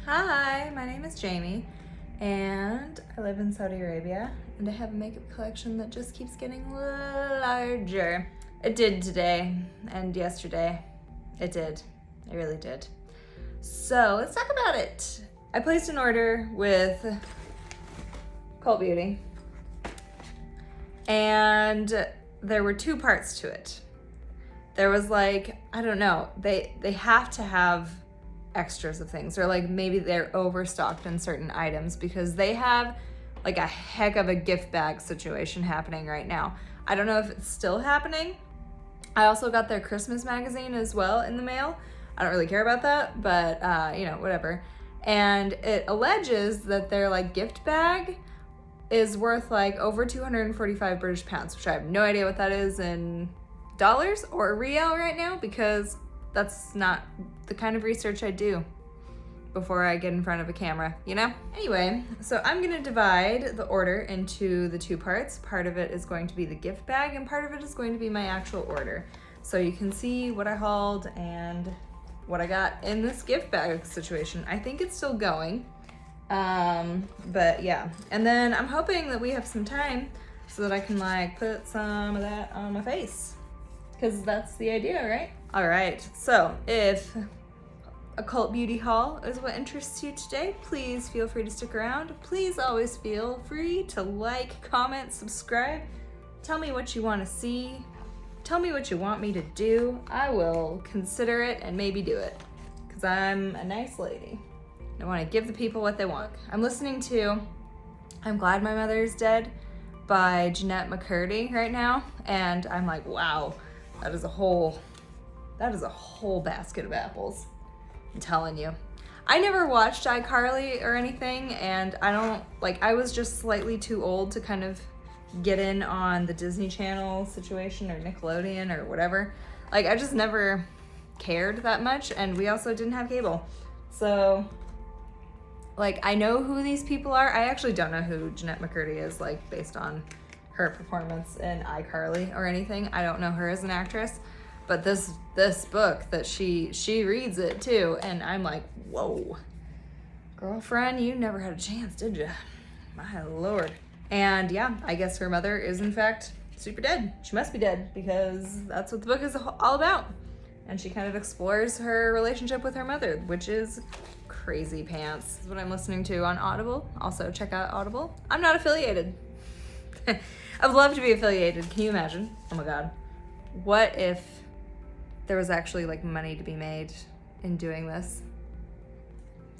Hi, my name is Jamie, and I live in Saudi Arabia, and I have a makeup collection that just keeps getting larger. It did today, and yesterday. It did. It really did. So let's talk about it. I placed an order with Cult Beauty, and there were two parts to it. There was like, I don't know, they have to have extras of things, or like maybe they're overstocked in certain items because they have like a heck of a gift bag situation happening right now. I don't know if it's still happening. I also got their Christmas magazine as well in the mail. I don't really care about that, but whatever. And it alleges that their like gift bag is worth like over 245 British pounds, which I have no idea what that is in dollars or real right now, because that's not the kind of research I do before I get in front of a camera, you know? Anyway, so I'm gonna divide the order into the two parts. Part of it is going to be the gift bag, and part of it is going to be my actual order. So you can see what I hauled and what I got in this gift bag situation. I think it's still going, but yeah. And then I'm hoping that we have some time so that I can like put some of that on my face, because that's the idea, right? All right, so if a cult beauty haul is what interests you today, please feel free to stick around. Please always feel free to like, comment, subscribe. Tell me what you want to see. Tell me what you want me to do. I will consider it and maybe do it, because I'm a nice lady. I want to give the people what they want. I'm listening to I'm Glad My Mother Is Dead by Jeanette McCurdy right now, and I'm like, wow, that is a whole basket of apples. I'm telling you. I never watched iCarly or anything, and I was just slightly too old to kind of get in on the Disney Channel situation or Nickelodeon or whatever. Like, I just never cared that much, and we also didn't have cable. So, like, I know who these people are. I actually don't know who Jeanette McCurdy is, like, based on her performance in iCarly or anything. I don't know her as an actress. But this book that she reads it too, and I'm like, whoa, girlfriend, you never had a chance, did you? My Lord. And yeah, I guess her mother is in fact super dead. She must be dead, because that's what the book is all about. And she kind of explores her relationship with her mother, which is crazy pants. This is what I'm listening to on Audible. Also check out Audible. I'm not affiliated. I would love to be affiliated. Can you imagine? Oh my God. What if there was actually like money to be made in doing this?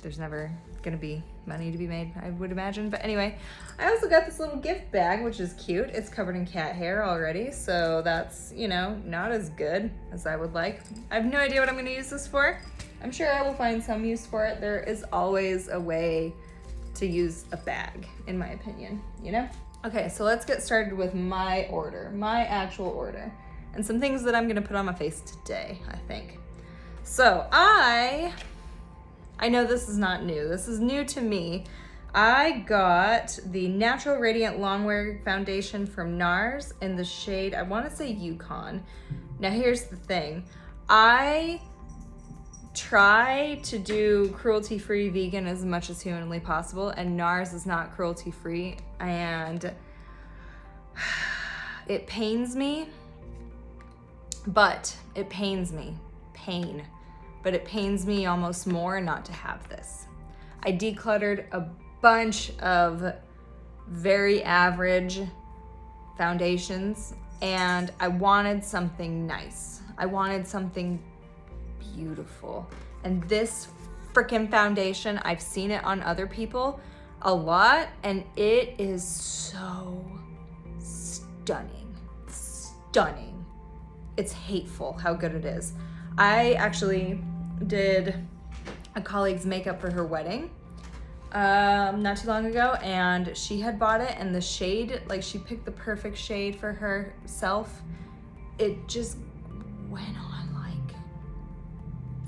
There's never gonna be money to be made, I would imagine. But anyway, I also got this little gift bag, which is cute. It's covered in cat hair already, so that's, not as good as I would like. I have no idea what I'm gonna use this for. I'm sure I will find some use for it. There is always a way to use a bag, in my opinion, Okay, so let's get started with my order, my actual order, and some things that I'm gonna put on my face today, I think. So I know this is not new. This is new to me. I got the Natural Radiant Longwear Foundation from NARS in the shade, I wanna say Yukon. Now here's the thing. I try to do cruelty-free vegan as much as humanly possible, and NARS is not cruelty-free, and it pains me. But it pains me, but it pains me almost more not to have this. I decluttered a bunch of very average foundations, and I wanted something nice. I wanted something beautiful. And this freaking foundation, I've seen it on other people a lot, and it is so stunning. It's hateful how good it is. I actually did a colleague's makeup for her wedding not too long ago, and she had bought it, and the shade, like, she picked the perfect shade for herself. It just went on like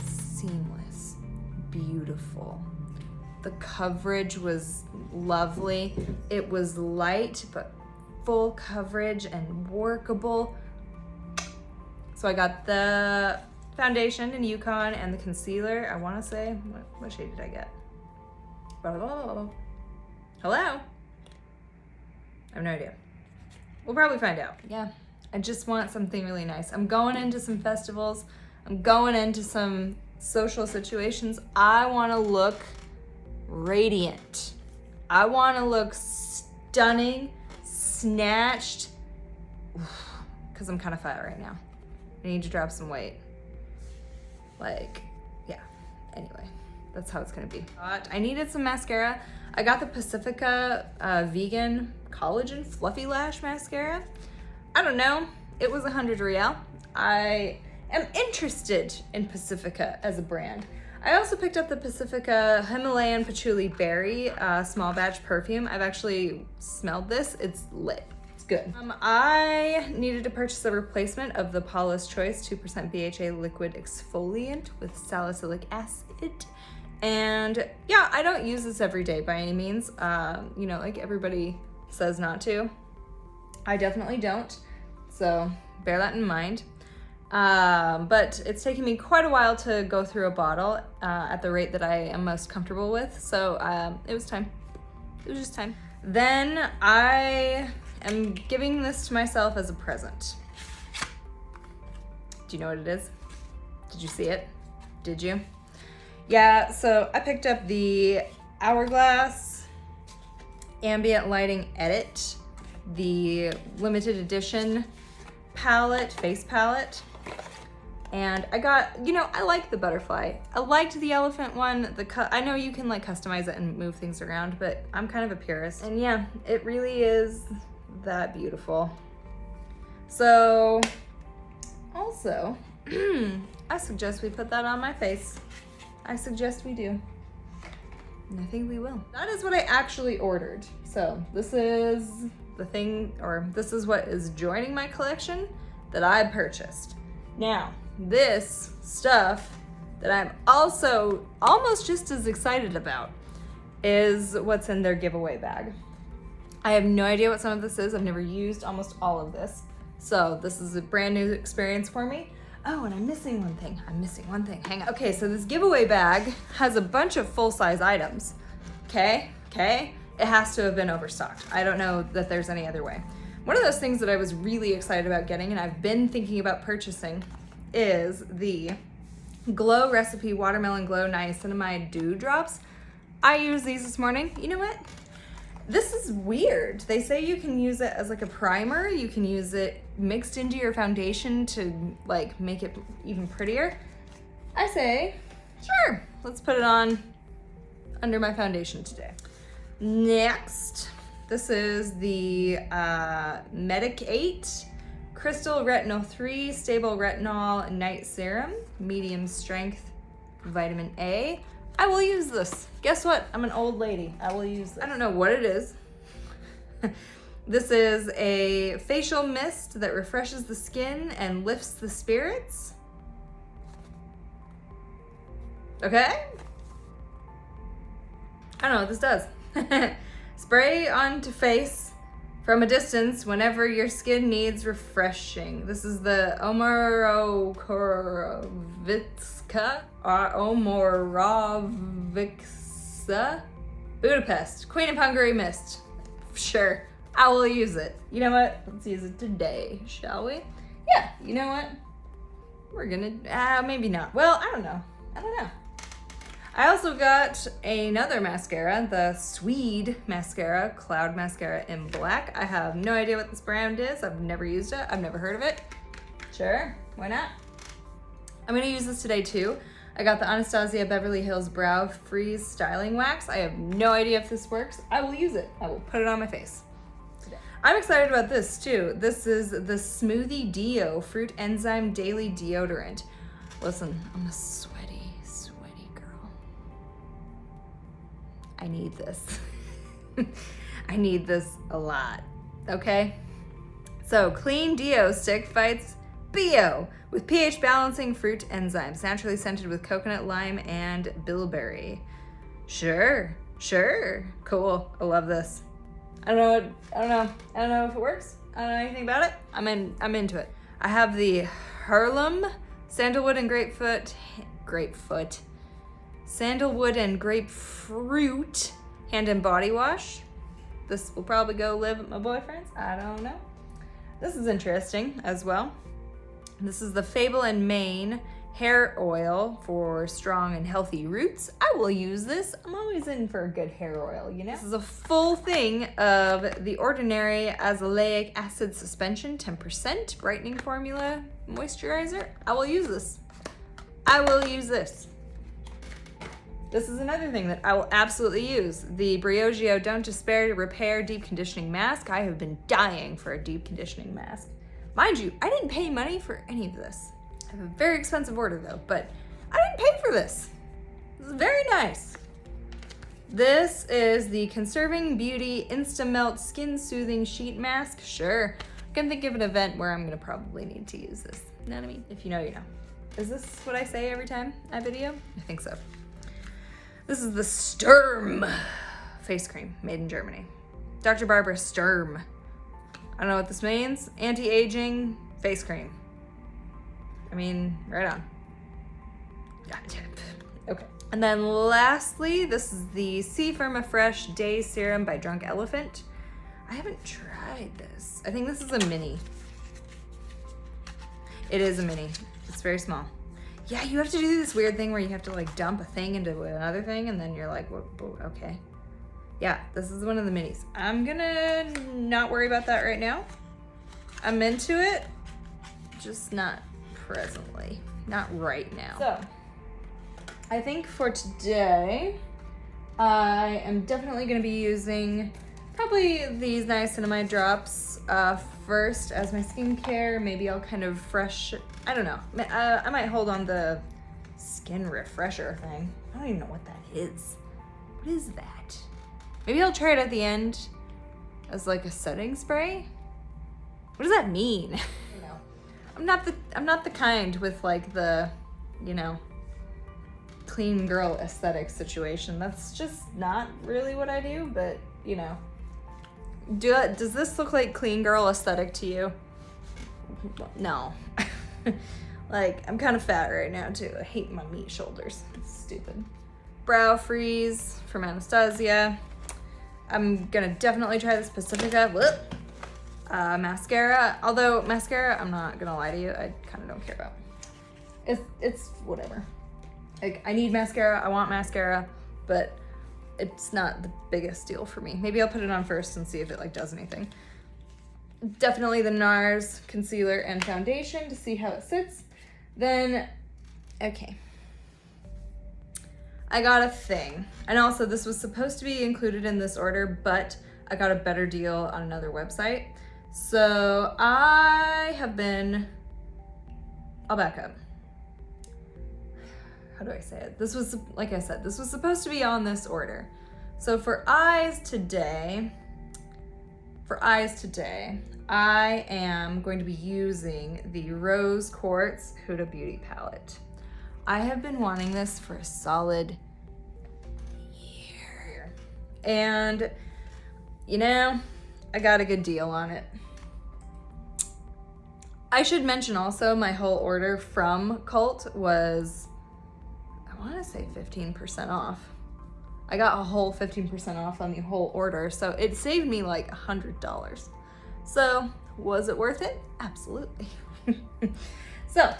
seamless, beautiful. The coverage was lovely. It was light but full coverage and workable. So I got the foundation in Yukon and the concealer. I want to say, what shade did I get? Hello? I have no idea. We'll probably find out. Yeah, I just want something really nice. I'm going into some festivals. I'm going into some social situations. I want to look radiant. I want to look stunning, snatched, because I'm kind of fat right now. I need to drop some weight. Like, yeah, anyway, that's how it's gonna be. I needed some mascara. I got the Pacifica vegan collagen fluffy lash mascara. I don't know, it was 100 real. I am interested in Pacifica as a brand. I also picked up the Pacifica Himalayan Patchouli Berry small batch perfume. I've actually smelled this, it's lit. Good. I needed to purchase a replacement of the Paula's Choice 2% BHA liquid exfoliant with salicylic acid. And yeah, I don't use this every day by any means. You know, like everybody says not to. I definitely don't. So bear that in mind. But it's taken me quite a while to go through a bottle at the rate that I am most comfortable with. So it was time. It was just time. Then I'm giving this to myself as a present. Do you know what it is? Did you see it? Did you? Yeah, so I picked up the Hourglass Ambient Lighting Edit, the limited edition palette, face palette. And I got, you know, I like the butterfly. I liked the elephant one. I know you can like customize it and move things around, but I'm kind of a purist. And yeah, it really is that beautiful. So also, I suggest we put that on my face. I suggest we do. And I think we will. That is what I actually ordered. So this is the thing, or this is what is joining my collection that I purchased. Now, this stuff that I'm also almost just as excited about is what's in their giveaway bag. I have no idea what some of this is. I've never used almost all of this. So this is a brand new experience for me. Oh, and I'm missing one thing. Hang on. Okay, so this giveaway bag has a bunch of full-size items. Okay. It has to have been overstocked. I don't know that there's any other way. One of those things that I was really excited about getting and I've been thinking about purchasing is the Glow Recipe Watermelon Glow Niacinamide Dew Drops. I used these this morning. You know what? This is weird. They say you can use it as like a primer. You can use it mixed into your foundation to like make it even prettier. I say, sure, let's put it on under my foundation today. Next, this is the Medic 8 Crystal Retinol 3 Stable Retinol Night Serum, medium strength, vitamin A. I will use this. Guess what? I'm an old lady. I will use this. I don't know what it is. This is a facial mist that refreshes the skin and lifts the spirits. Okay? I don't know what this does. Spray onto face from a distance whenever your skin needs refreshing. This is the Omorovicsa Budapest Queen of Hungary mist. Sure, I will use it. You know what? Let's use it today, shall we? Yeah, you know what? We're gonna, maybe not. Well, I don't know. I also got another mascara, the Swede mascara, Cloud Mascara in black. I have no idea what this brand is. I've never used it. I've never heard of it. Sure, why not? I'm gonna use this today too. I got the Anastasia Beverly Hills Brow Freeze Styling Wax. I have no idea if this works. I will use it. I will put it on my face today. I'm excited about this too. This is the Smoothie Deo Fruit Enzyme Daily Deodorant. Listen, I'm a sweaty girl. I need this. I need this a lot, okay? So, Clean Deo Stick fights BO with pH balancing fruit enzymes, naturally scented with coconut, lime, and bilberry. Sure, cool. I love this. I don't know if it works. I don't know anything about it. I'm into it. I have the Harlem Sandalwood and Grapefruit Sandalwood and grapefruit hand and body wash. This will probably go live with my boyfriend's. I don't know. This is interesting as well. This is the Fable and Mane hair oil for strong and healthy roots. I will use this. I'm always in for a good hair oil, you know? This is a full thing of the Ordinary Azelaic Acid Suspension 10% brightening formula moisturizer. I will use this. I will use this. This is another thing that I will absolutely use. The Briogeo Don't Despair Repair Deep Conditioning Mask. I have been dying for a deep conditioning mask. Mind you, I didn't pay money for any of this. I have a very expensive order though, but I didn't pay for this. This is very nice. This is the Conserving Beauty Insta-Melt Skin Soothing Sheet Mask. Sure, I can think of an event where I'm gonna probably need to use this. You know what I mean? If you know, you know. Is this what I say every time I video? I think so. This is the Sturm face cream, made in Germany. Dr. Barbara Sturm. I don't know what this means. Anti-aging face cream. I mean, right on. Gotcha. Okay. And then lastly, this is the C Firma Fresh Day Serum by Drunk Elephant. I haven't tried this. I think this is a mini. It is a mini. It's very small. Yeah, you have to do this weird thing where you have to like dump a thing into another thing and then you're like, well, okay. Yeah, this is one of the minis. I'm gonna not worry about that right now. I'm into it, just not presently, not right now. So, I think for today, I am definitely gonna be using probably these niacinamide drops first as my skincare. Maybe I'll kind of I don't know. I might hold on the skin refresher thing. I don't even know what that is. What is that? Maybe I'll try it at the end as like a setting spray. What does that mean? You know, I'm not the kind with like the, you know, clean girl aesthetic situation. That's just not really what I do, but you know. Does this look like clean girl aesthetic to you? No. Like, I'm kind of fat right now too. I hate my meat shoulders. It's stupid. Brow Freeze from Anastasia. I'm gonna definitely try this Pacifica. Mascara. Although mascara, I'm not gonna lie to you, I kind of don't care about. It's whatever. Like, I need mascara, I want mascara, but it's not the biggest deal for me. Maybe I'll put it on first and see if it like does anything. Definitely the NARS concealer and foundation to see how it sits. Then, okay. I got a thing. And also this was supposed to be included in this order, but I got a better deal on another website. So I'll back up. How do I say it? This was, like I said, this was supposed to be on this order. So for eyes today, I am going to be using the Rose Quartz Huda Beauty Palette. I have been wanting this for a solid year. And, you know, I got a good deal on it. I should mention also my whole order from Cult was, I want to say 15% off. I got a whole 15% off on the whole order, so it saved me like $100. So, was it worth it? Absolutely. So,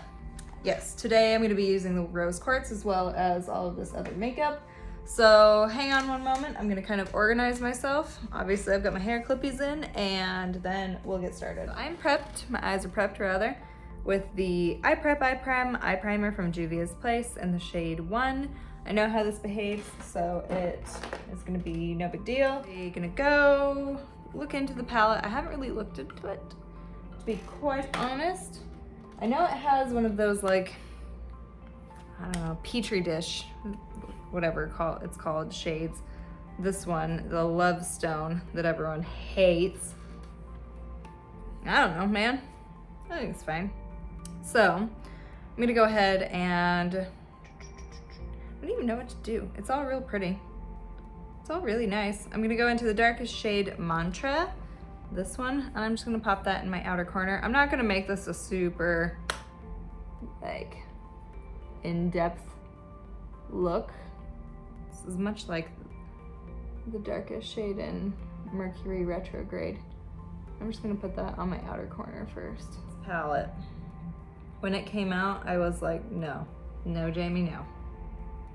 yes, today I'm going to be using the Rose Quartz as well as all of this other makeup. So, hang on one moment. I'm going to kind of organize myself. Obviously, I've got my hair clippies in, and then we'll get started. I'm prepped, my eyes are prepped rather, with the Eye Prep Eye Prime Eye Primer from Juvia's Place in the shade 1. I know how this behaves, so it is gonna be no big deal. We're gonna go look into the palette. I haven't really looked into it, to be quite honest. I know it has one of those like, I don't know, petri dish, whatever it's called, shades. This one, the Love Stone that everyone hates. I don't know, man. I think it's fine. So, I'm gonna go ahead and I don't even know what to do. It's all real pretty. It's all really nice. I'm gonna go into the darkest shade Mantra, this one, and I'm just gonna pop that in my outer corner. I'm not gonna make this a super, like, in-depth look, is much like the darkest shade in Mercury Retrograde. I'm just gonna put that on my outer corner first. This palette, when it came out, I was like, no, Jamie, no.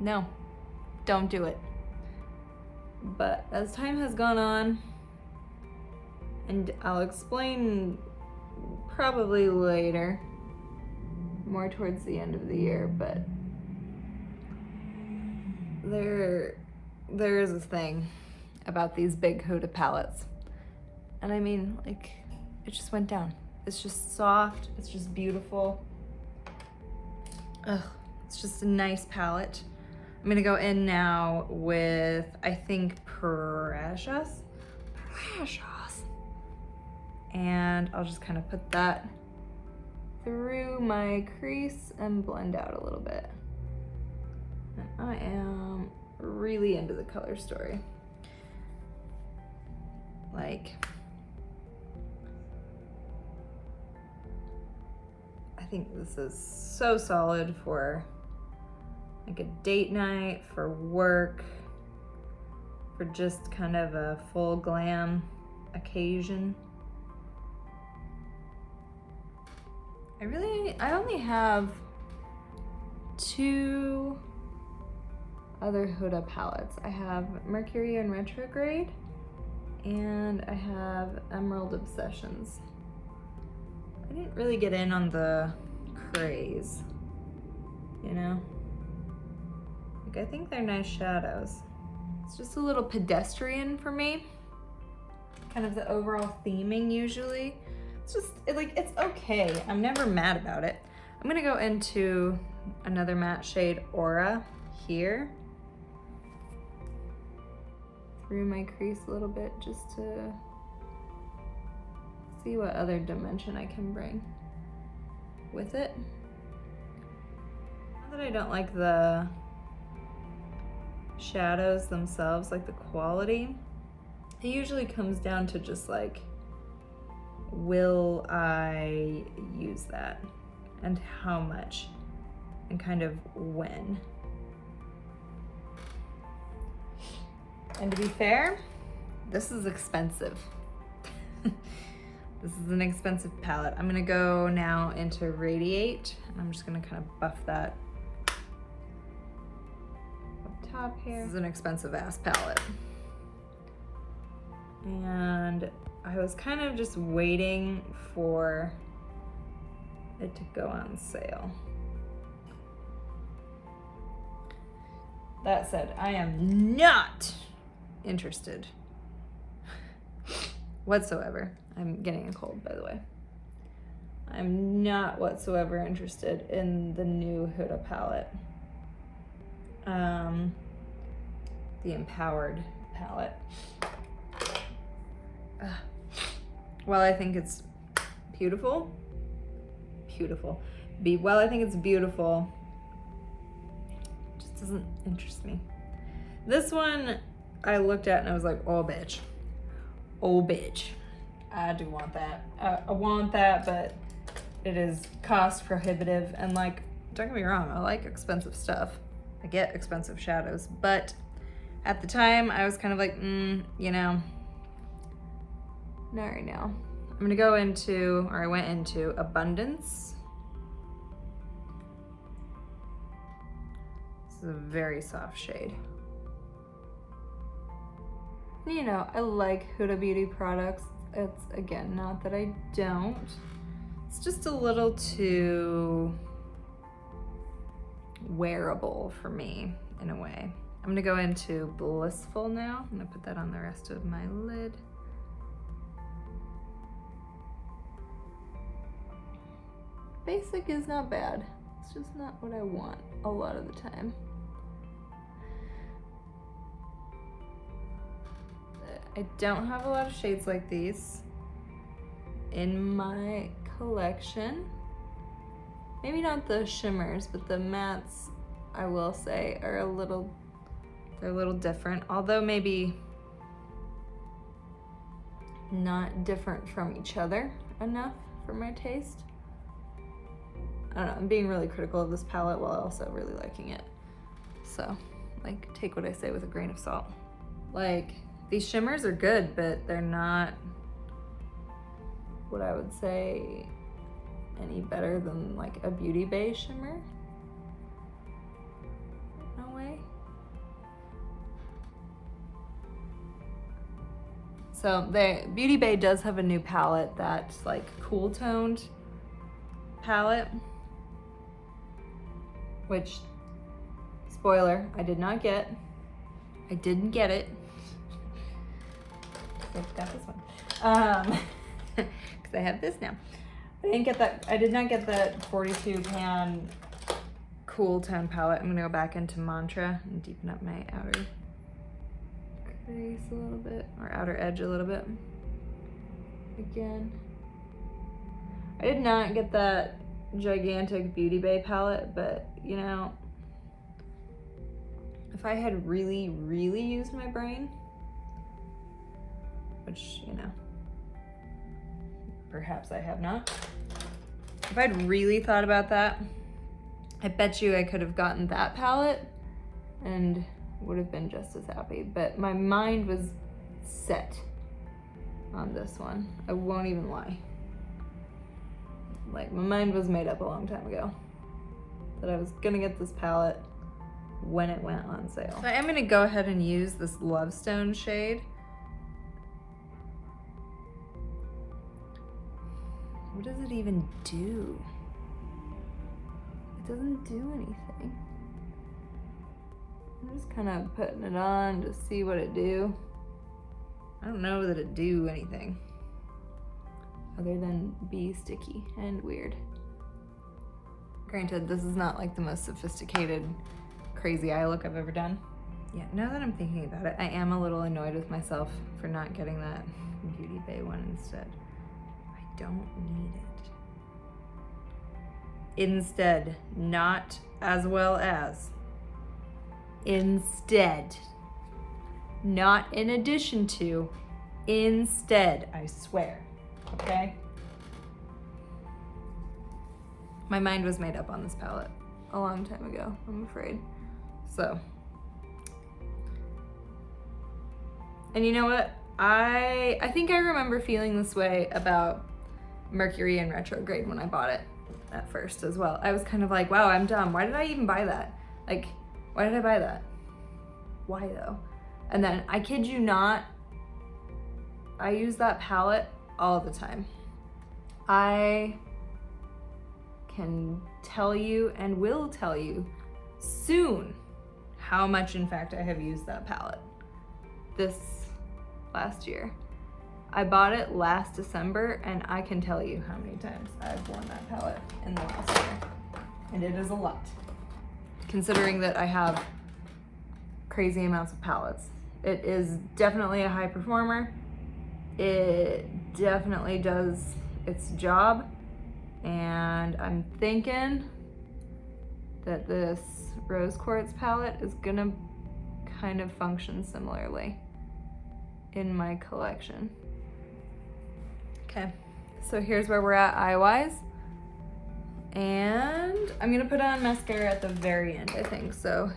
No, don't do it. But as time has gone on, and I'll explain probably later, more towards the end of the year, but there is a thing about these big Huda palettes. And I mean, like, it just went down. It's just soft, it's just beautiful. Ugh, it's just a nice palette. I'm gonna go in now with, I think, Precious. And I'll just kind of put that through my crease and blend out a little bit. And I am really into the color story. Like, I think this is so solid for like a date night, for work, for just kind of a full glam occasion. I only have 2 other Huda palettes. I have Mercury in Retrograde and I have Emerald Obsessions. I didn't really get in on the craze, you know? Like, I think they're nice shadows. It's just a little pedestrian for me. Kind of the overall theming usually. It's just, it's okay. I'm never mad about it. I'm gonna go into another matte shade, Aura, here. Through my crease a little bit just to see what other dimension I can bring with it. Not that I don't like the shadows themselves, like the quality. It usually comes down to just like, will I use that and how much and kind of when. And to be fair, this is expensive. This is an expensive palette. I'm gonna go now into Radiate and I'm just gonna kind of buff that up top here. This is an expensive ass palette. And I was kind of just waiting for it to go on sale. That said, I am not interested whatsoever. I'm getting a cold, by the way. I'm not whatsoever interested in the new Huda palette. The Empowered palette. While I think it's beautiful, while I think it's beautiful, it just doesn't interest me. This one I looked at and I was like, oh bitch, I do want that. I want that, but it is cost prohibitive. And like, don't get me wrong, I like expensive stuff. I get expensive shadows, but at the time I was kind of like, you know, not right now. I'm gonna go into, or I went into Abundance. This is a very soft shade. You know, I like Huda Beauty products. It's, again, not that I don't. It's just a little too wearable for me, in a way. I'm gonna go into Blissful now. I'm gonna put that on the rest of my lid. Basic is not bad. It's just not what I want a lot of the time. I don't have a lot of shades like these in my collection. Maybe not the shimmers, but the mattes, I will say, are a little different. Although maybe not different from each other enough for my taste. I don't know, I'm being really critical of this palette while also really liking it. So Like, take what I say with a grain of salt. Like, these shimmers are good, but they're not what I would say any better than like a Beauty Bay shimmer. No way. So Beauty Bay does have a new palette that's like cool toned palette, which, spoiler, I did not get. I didn't get it. I got this one. Because I have this now. I didn't get that. I did not get the 42 pan cool tone palette. I'm gonna go back into Mantra and deepen up my outer crease a little bit, or outer edge a little bit. Again, I did not get that gigantic Beauty Bay palette, but you know, if I had really, really used my brain, which, you know, perhaps I have not. If I'd really thought about that, I bet you I could have gotten that palette and would have been just as happy. But my mind was set on this one. I won't even lie. Like, my mind was made up a long time ago that I was gonna get this palette when it went on sale. So I am gonna go ahead and use this Lovestone shade. What does it even do? It doesn't do anything. I'm just kind of putting it on to see what it do. I don't know that it do anything other than be sticky and weird. Granted, this is not like the most sophisticated, crazy eye look I've ever done. Yeah, now that I'm thinking about it, I am a little annoyed with myself for not getting that Beauty Bay one instead. I don't need it. Instead, not as well as. Instead. Not in addition to. Instead, I swear. Okay? My mind was made up on this palette a long time ago, I'm afraid. So. And you know what? I think I remember feeling this way about Mercury in retrograde when I bought it at first as well. I was kind of like, wow, I'm dumb. Why did I even buy that? Like, why did I buy that? Why though? And then, I kid you not, I use that palette all the time. I can tell you and will tell you soon how much, in fact, I have used that palette this last year. I bought it last December, and I can tell you how many times I've worn that palette in the last year. And it is a lot, considering that I have crazy amounts of palettes. It is definitely a high performer. It definitely does its job. And I'm thinking that this Rose Quartz palette is gonna kind of function similarly in my collection. Okay, so here's where we're at eye-wise. And I'm gonna put on mascara at the very end, I think. So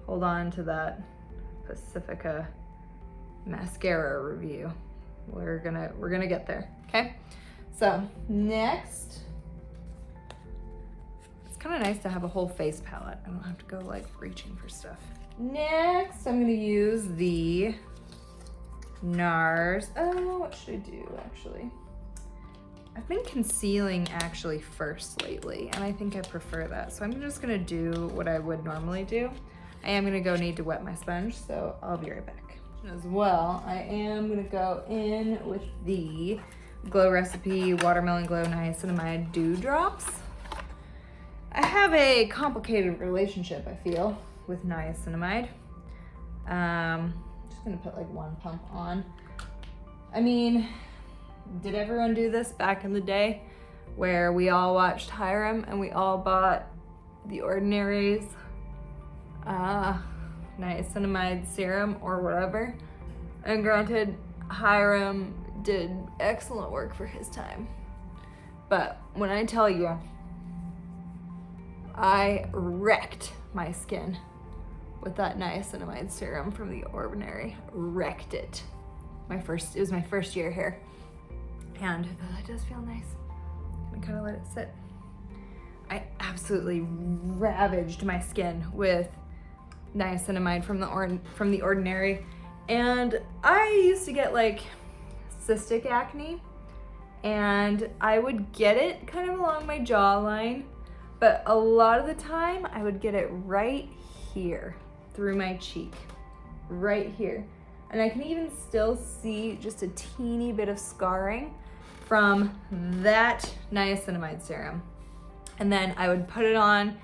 hold on to that Pacifica mascara review. We're gonna get there, okay? So next, it's kind of nice to have a whole face palette. I don't have to go like reaching for stuff. Next, I'm gonna use the NARS. Oh, what should I do actually? I've been concealing actually first lately, and I think I prefer that. So I'm just gonna do what I would normally do. I am gonna need to wet my sponge, so I'll be right back. As well, I am gonna go in with the Glow Recipe Watermelon Glow Niacinamide Dew Drops. I have a complicated relationship, I feel, with niacinamide. Just gonna put like one pump on. I mean, did everyone do this back in the day where we all watched Hiram and we all bought The Ordinary's niacinamide serum or whatever? And granted, Hiram did excellent work for his time. But when I tell you, I wrecked my skin with that niacinamide serum from The Ordinary. Wrecked it. It was my first year here. And it does feel nice. I'm gonna kind of let it sit. I absolutely ravaged my skin with niacinamide from The Ordinary. And I used to get like cystic acne, and I would get it kind of along my jawline, but a lot of the time I would get it right here through my cheek, right here. And I can even still see just a teeny bit of scarring from that niacinamide serum. And then I would put it on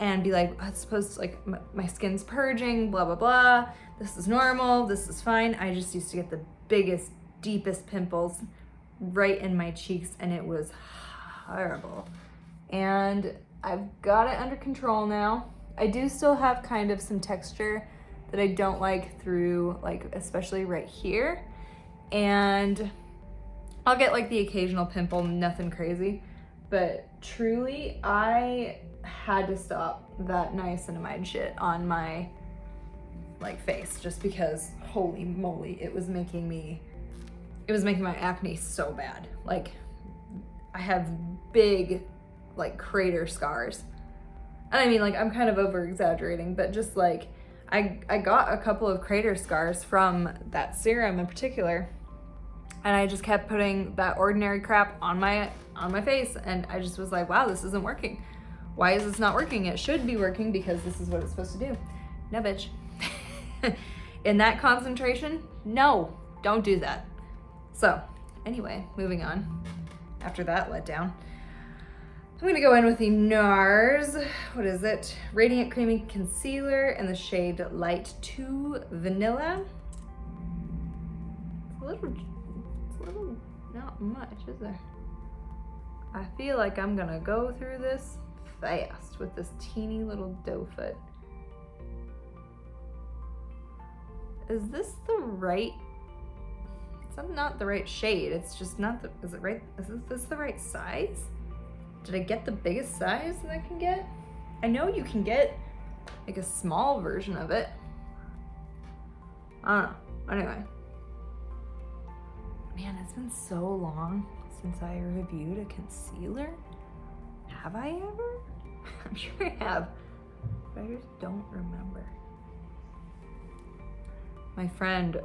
and be like, oh, it's supposed to, like, my skin's purging, blah, blah, blah. This is normal, this is fine. I just used to get the biggest, deepest pimples right in my cheeks, and it was horrible. And I've got it under control now. I do still have kind of some texture that I don't like through, like, especially right here. And I'll get like the occasional pimple, nothing crazy. But truly, I had to stop that niacinamide shit on my like face, just because holy moly, it was making my acne so bad. Like, I have big like crater scars. And I mean, like, I'm kind of over exaggerating, but just like I got a couple of crater scars from that serum in particular, and I just kept putting that Ordinary crap on my face, and I just was like, wow, this isn't working. Why is this not working? It should be working because this is what it's supposed to do. No, bitch. In that concentration, no, don't do that. So anyway, moving on. After that letdown, I'm gonna go in with the NARS, what is it? Radiant Creamy Concealer in the shade Light 2 Vanilla. It's a little, not much, is there? I feel like I'm gonna go through this fast with this teeny little doe foot. Is this the right? It's not the right shade. It's just not the. Is it right? Is this the right size? Did I get the biggest size that I can get? I know you can get like a small version of it. I don't know. Anyway. Man, it's been so long since I reviewed a concealer. Have I ever? I'm sure I have, but I just don't remember. My friend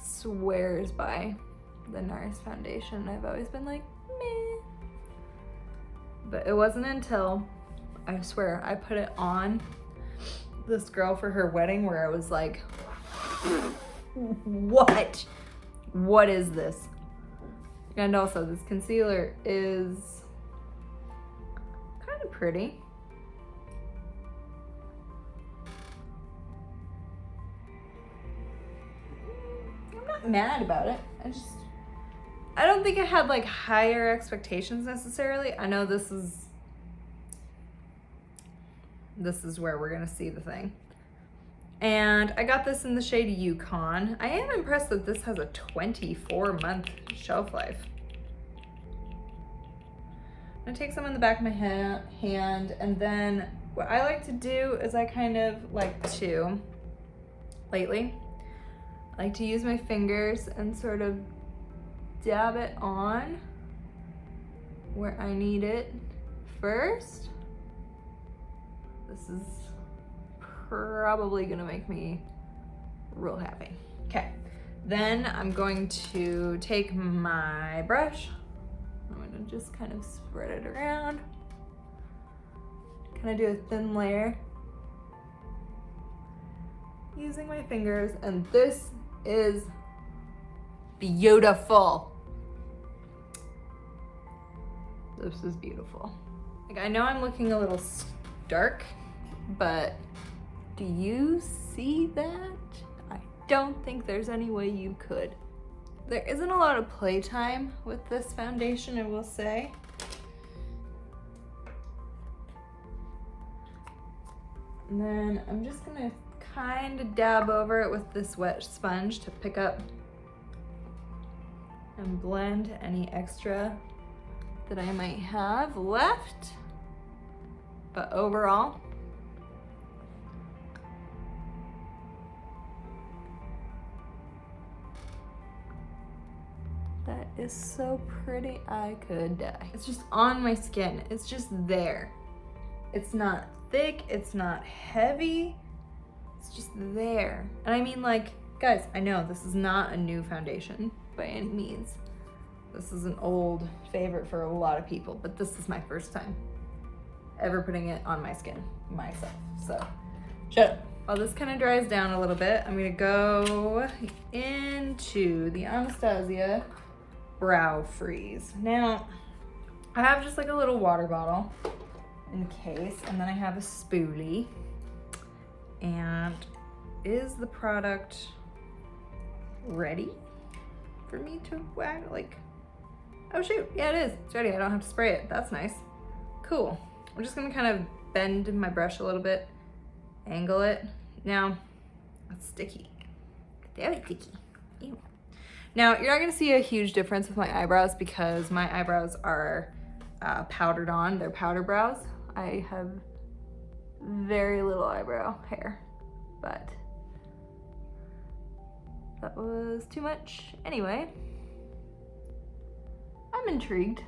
swears by the NARS foundation. I've always been like, meh. But it wasn't until, I swear, I put it on this girl for her wedding where I was like, what? What is this? And also, this concealer is kind of pretty. I'm not mad about it. I don't think I had like higher expectations necessarily. I know this is where we're gonna see the thing. And I got this in the shade Yukon. I am impressed that this has a 24-month shelf life. I'm gonna take some in the back of my hand, and then what I like to do is I kind of like to, lately, I like to use my fingers and sort of dab it on where I need it first. This is probably gonna make me real happy. Okay, then I'm going to take my brush. I'm gonna just kind of spread it around. Kind of do a thin layer using my fingers, and this is beautiful. This is beautiful. Like, I know I'm looking a little dark, but do you see that? I don't think there's any way you could. There isn't a lot of playtime with this foundation, I will say. And then I'm just gonna kind of dab over it with this wet sponge to pick up and blend any extra that I might have left. But overall, is so pretty, I could die. It's just on my skin. It's just there. It's not thick, it's not heavy. It's just there. And I mean, like, guys, I know this is not a new foundation by any means. This is an old favorite for a lot of people, but this is my first time ever putting it on my skin myself. So, shut up. While this kind of dries down a little bit, I'm gonna go into the Anastasia Brow Freeze. Now, I have just like a little water bottle in case, and then I have a spoolie. And is the product ready for me to whack? Like, oh shoot, yeah it is. It's ready, I don't have to spray it. That's nice. Cool. I'm just gonna kind of bend my brush a little bit, angle it. Now, it's sticky. Very sticky. Ew. Now, you're not gonna see a huge difference with my eyebrows because my eyebrows are powdered on. They're powder brows. I have very little eyebrow hair, but that was too much. Anyway, I'm intrigued.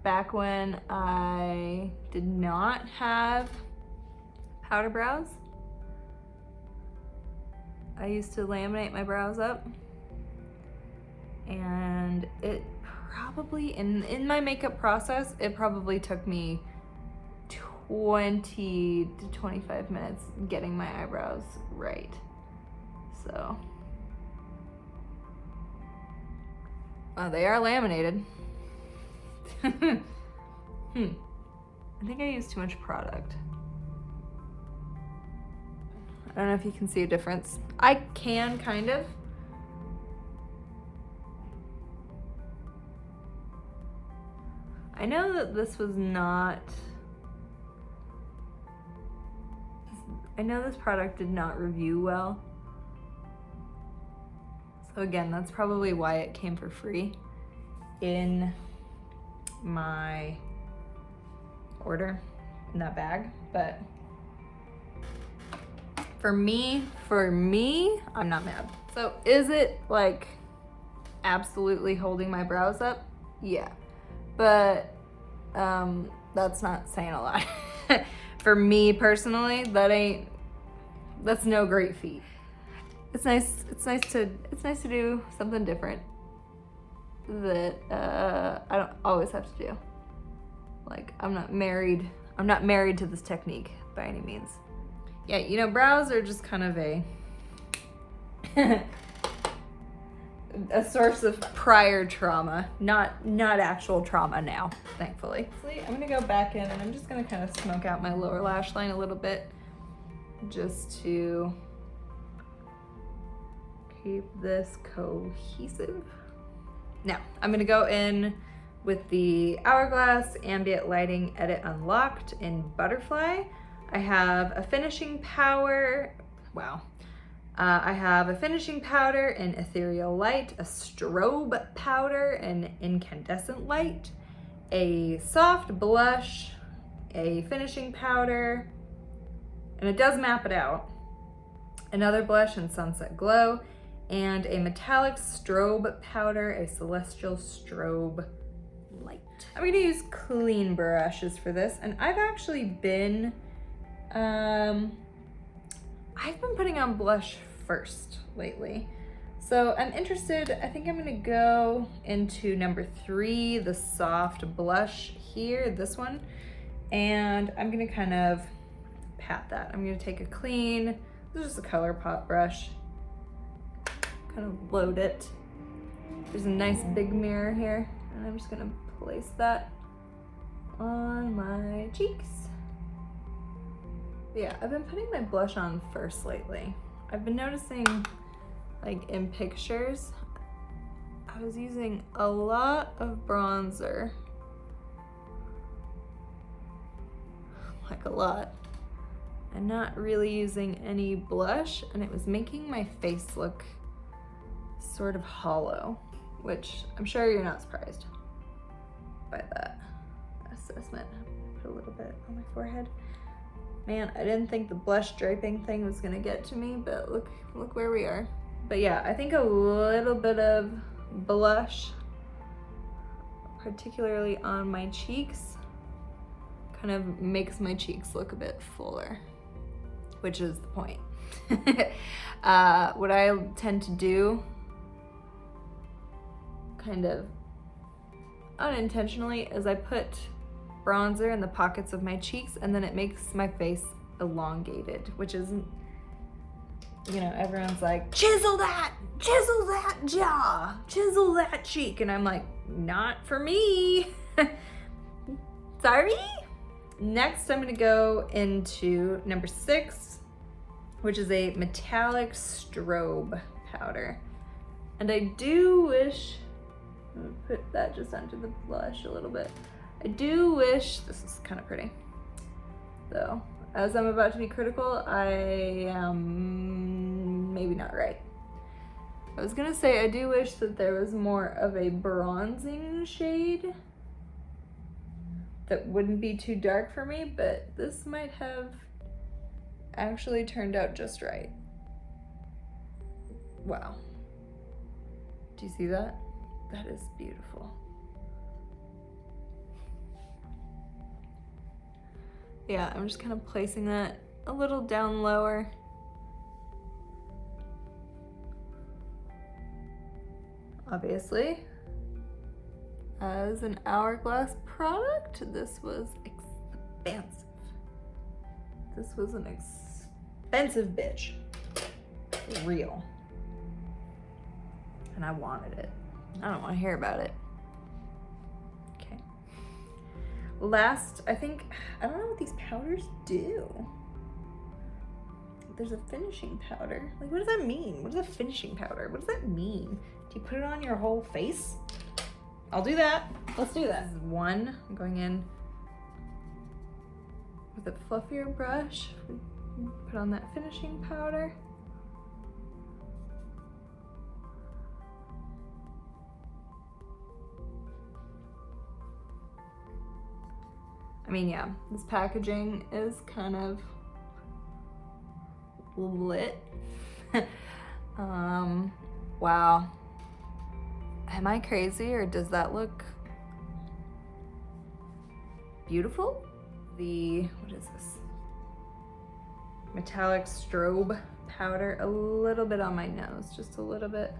Back when I did not have powder brows, I used to laminate my brows up, and it probably, in my makeup process, it probably took me 20 to 25 minutes getting my eyebrows right. So, they are laminated. I think I used too much product. I don't know if you can see a difference. I can, kind of. I know that this was not, I know this product did not review well. So again, that's probably why it came for free in my order in that bag. But for me, I'm not mad. So is it like absolutely holding my brows up? Yeah. But that's not saying a lot. For me personally, that's no great feat. It's nice to do something different that I don't always have to do. Like, I'm not married to this technique by any means. Yeah, you know, brows are just kind of a source of prior trauma, not actual trauma now, thankfully. I'm gonna go back in and I'm just gonna kind of smoke out my lower lash line a little bit just to keep this cohesive. Now, I'm gonna go in with the Hourglass Ambient Lighting Edit Unlocked in Butterfly. I have a finishing powder, I have a finishing powder in Ethereal Light, a strobe powder in Incandescent Light, a soft blush, a finishing powder, and it does map it out, another blush in Sunset Glow, and a metallic strobe powder, a Celestial Strobe Light. I'm gonna use clean brushes for this, and I've actually been, I've been putting on blush first lately. So I'm interested, I think I'm gonna go into number 3, the soft blush here, this one, and I'm gonna kind of pat that. I'm gonna take a clean, this is just a ColourPop brush, kind of load it. There's a nice big mirror here, and I'm just gonna place that on my cheeks. Yeah, I've been putting my blush on first lately. I've been noticing, like in pictures, I was using a lot of bronzer. Like a lot. And not really using any blush, and it was making my face look sort of hollow, which I'm sure you're not surprised by that assessment. Put a little bit on my forehead. Man, I didn't think the blush draping thing was gonna get to me, but look where we are. But yeah, I think a little bit of blush, particularly on my cheeks, kind of makes my cheeks look a bit fuller, which is the point. What I tend to do, kind of unintentionally, is I put bronzer in the pockets of my cheeks, and then it makes my face elongated, which isn't, you know, everyone's like, chisel that jaw, chisel that cheek. And I'm like, not for me. Sorry. Next, I'm gonna go into number 6, which is a metallic strobe powder. And I do wish, I'm gonna put that just under the blush a little bit. I do wish, this is kind of pretty, though. As I'm about to be critical, I am maybe not right. I was gonna say I do wish that there was more of a bronzing shade that wouldn't be too dark for me, but this might have actually turned out just right. Wow. Do you see that? That is beautiful. Yeah, I'm just kind of placing that a little down lower. Obviously, as an Hourglass product, this was expensive. This was an expensive bitch. Real. And I wanted it. I don't want to hear about it. Okay. Last, I don't know what these powders do. There's a finishing powder. Like, what does that mean? What is a finishing powder? What does that mean? Do you put it on your whole face? I'll do that. Let's do that. This is one. I'm going in with a fluffier brush. Put on that finishing powder. I mean, yeah, this packaging is kind of lit. Wow. Am I crazy, or does that look beautiful? What is this? Metallic strobe powder, a little bit on my nose, just a little bit.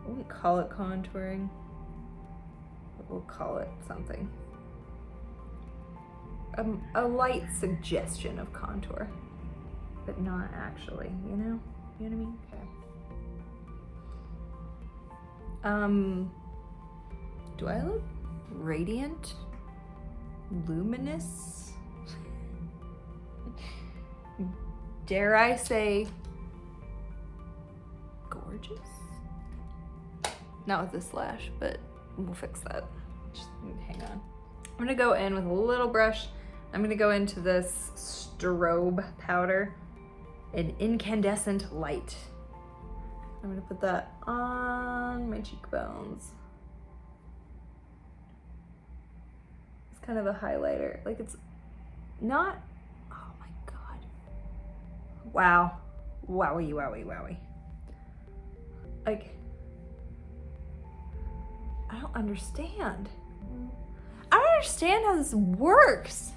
I wouldn't call it contouring, but we'll call it something. A light suggestion of contour, but not actually, you know? You know what I mean? Okay. Do I look radiant? Luminous? Dare I say gorgeous? Not with this lash, but we'll fix that. Just hang on. I'm gonna go in with a little brush. I'm gonna go into this strobe powder in incandescent light. I'm gonna put that on my cheekbones. It's kind of a highlighter. Like, it's not, oh my God. Wow. Wowie, wowie, wowie. Like, I don't understand. I don't understand how this works.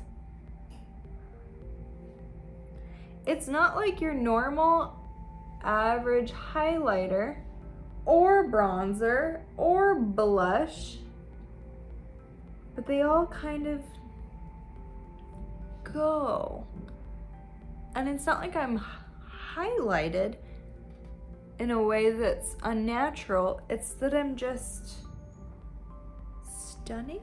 It's not like your normal average highlighter or bronzer or blush, but they all kind of go. And it's not like I'm highlighted in a way that's unnatural. It's that I'm just stunning.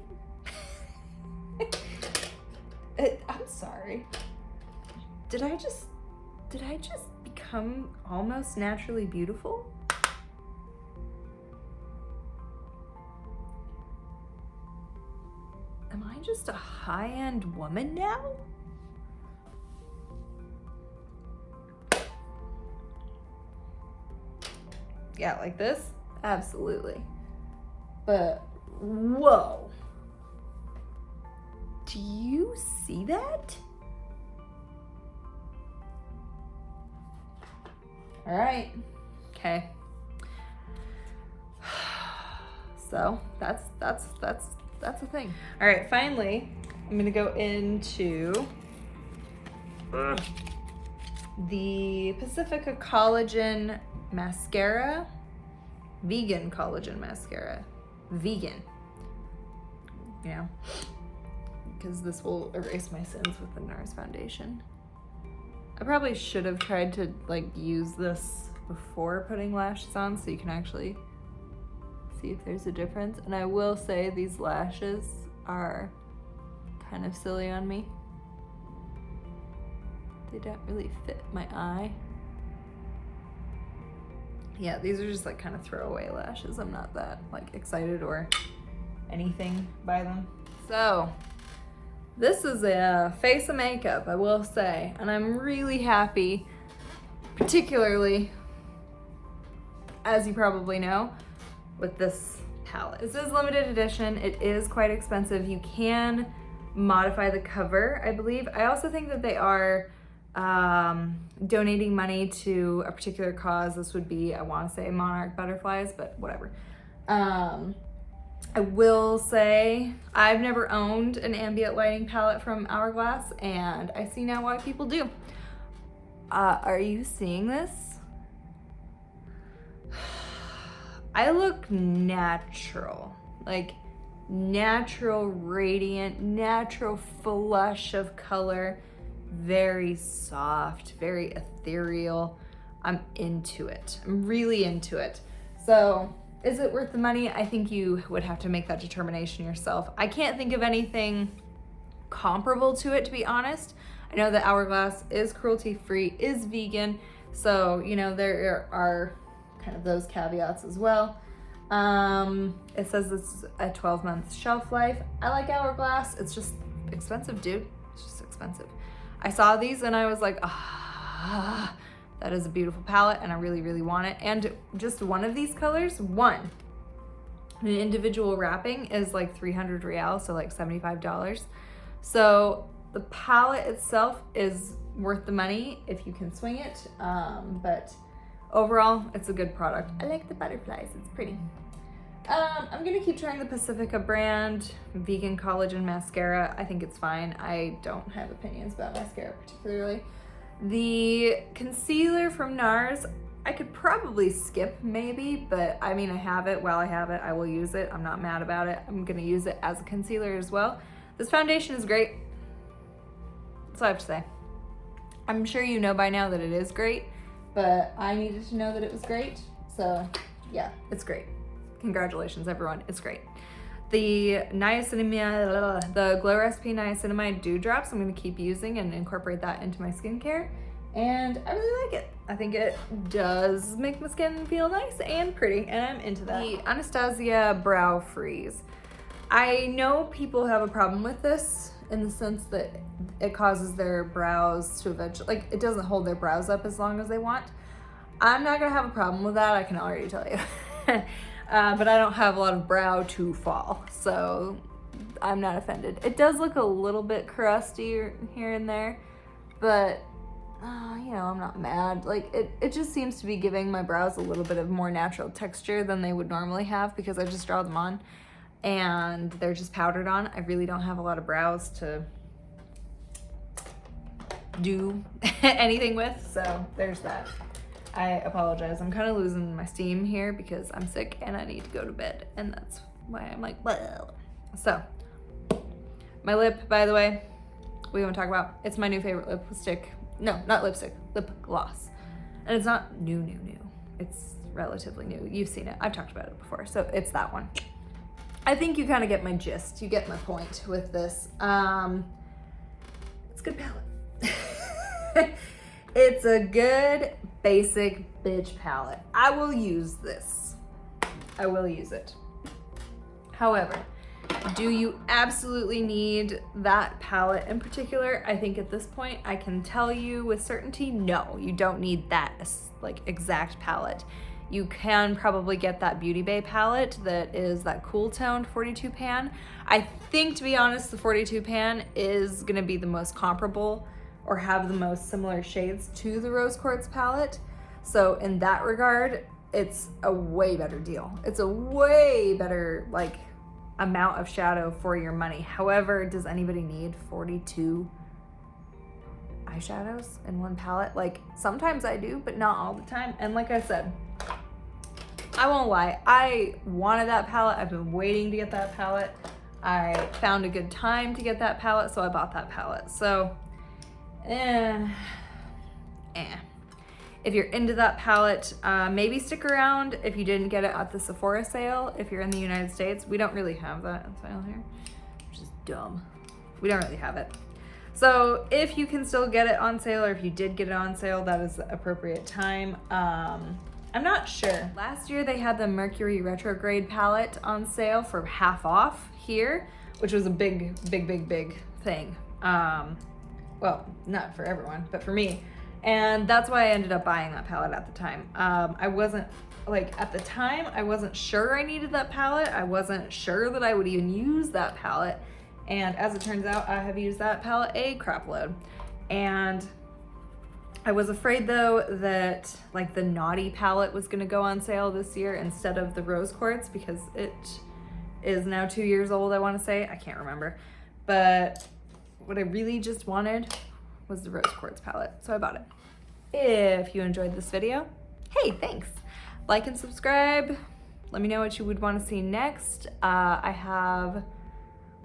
I'm sorry. Did I just become almost naturally beautiful? Am I just a high-end woman now? Yeah, like this? Absolutely. But whoa. Do you see that? All right, okay. So that's a thing. All right, finally, I'm gonna go into the Pacifica Collagen Mascara, vegan collagen mascara, vegan, you know, because this will erase my sins with the NARS foundation. I probably should have tried to like use this before putting lashes on so you can actually see if there's a difference. And I will say these lashes are kind of silly on me. They don't really fit my eye. Yeah, these are just like kind of throwaway lashes. I'm not that like excited or anything by them. So this is a face of makeup, I will say, and I'm really happy, particularly, as you probably know, with this palette. This is limited edition. It is quite expensive. You can modify the cover, I believe. I also think that they are donating money to a particular cause. This would be, I want to say, monarch butterflies, but whatever. I will say I've never owned an ambient lighting palette from Hourglass, and I see now why people do. Are you seeing this? I look natural, like natural, radiant, natural flush of color, very soft, very ethereal. I'm into it. I'm really into it. So is it worth the money? I think you would have to make that determination yourself. I can't think of anything comparable to it, to be honest. I know that Hourglass is cruelty-free, is vegan, so, you know, there are kind of those caveats as well. It says this is a 12-month shelf life. I like Hourglass. It's just expensive, dude. It's just expensive. I saw these and I was like, that is a beautiful palette and I really, really want it. And just one of these colors, an individual wrapping is like 300 real, so like $75. So the palette itself is worth the money if you can swing it. But overall, it's a good product. I like the butterflies, it's pretty. I'm gonna keep trying the Pacifica brand vegan collagen mascara. I think it's fine. I don't have opinions about mascara particularly. The concealer from NARS, I could probably skip maybe, but I mean, I have it. While I have it, I will use it. I'm not mad about it. I'm gonna use it as a concealer as well. This foundation is great. That's all I have to say. I'm sure you know by now that it is great, but I needed to know that it was great. So yeah, it's great. Congratulations, everyone. It's great. The niacinamide, the Glow Recipe Niacinamide Dew Drops, I'm going to keep using and incorporate that into my skincare. And I really like it. I think it does make my skin feel nice and pretty, and I'm into that. The Anastasia Brow Freeze. I know people have a problem with this in the sense that it causes their brows to eventually, like, it doesn't hold their brows up as long as they want. I'm not going to have a problem with that, I can already tell you. But I don't have a lot of brow to fall, so I'm not offended. It does look a little bit crusty here and there, but you know, I'm not mad. Like, it just seems to be giving my brows a little bit of more natural texture than they would normally have because I just draw them on and they're just powdered on. I really don't have a lot of brows to do anything with, so there's that. I apologize. I'm kind of losing my steam here because I'm sick and I need to go to bed, and that's why I'm like, well. So, my lip, by the way, we want to talk about. It's my new favorite lipstick. No, not lipstick, lip gloss. And it's not new. It's relatively new. You've seen it. I've talked about it before. So it's that one. I think you kind of get my gist. You get my point with this. It's a good palette. It's a good basic bitch palette. I will use this. I will use it. However, do you absolutely need that palette in particular? I think at this point I can tell you with certainty, no, you don't need that like exact palette. you can probably get that Beauty Bay palette that is that cool toned 42 pan. I think, to be honest, the 42 pan is gonna be the most comparable or have the most similar shades to the Rose Quartz palette. So in that regard, it's a way better deal. It's a way better like amount of shadow for your money. However, does anybody need 42 eyeshadows in one palette? Like, sometimes I do, but not all the time. And like I said, I won't lie, I wanted that palette. I've been waiting to get that palette. I found a good time to get that palette, so I bought that palette. So, if you're into that palette, maybe stick around if you didn't get it at the Sephora sale. If you're in the United States, we don't really have that sale here, which is dumb. We don't really have it. So if you can still get it on sale, or if you did get it on sale, that is the appropriate time. I'm not sure. Last year they had the Mercury Retrograde palette on sale for half off here, which was a big thing. Well, not for everyone, but for me. And that's why I ended up buying that palette at the time. I wasn't, like, at the time, I wasn't sure I needed that palette. I wasn't sure that I would even use that palette. And as it turns out, I have used that palette a crap load. And I was afraid though that like the Naughty palette was gonna go on sale this year instead of the Rose Quartz, because it is now 2 years old, I wanna say. I can't remember. But what I really just wanted was the Rose Quartz palette, so I bought it. If you enjoyed this video, hey, thanks. Like and subscribe. Let me know what you would want to see next. I have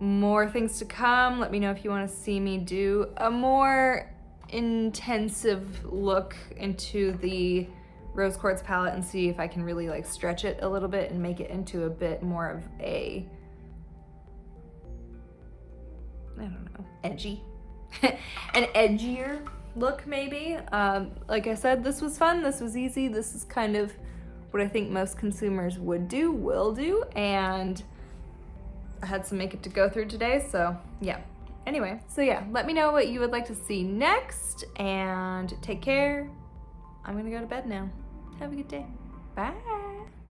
more things to come. Let me know if you want to see me do a more intensive look into the Rose Quartz palette and see if I can really like stretch it a little bit and make it into a bit more of a, I don't know, edgy, an edgier look maybe. Like I said, this was fun, this was easy, this is kind of what I think most consumers will do, and I had some makeup to go through today, so yeah. Anyway, so yeah, let me know what you would like to see next, and take care. I'm gonna go to bed now. Have a good day. Bye.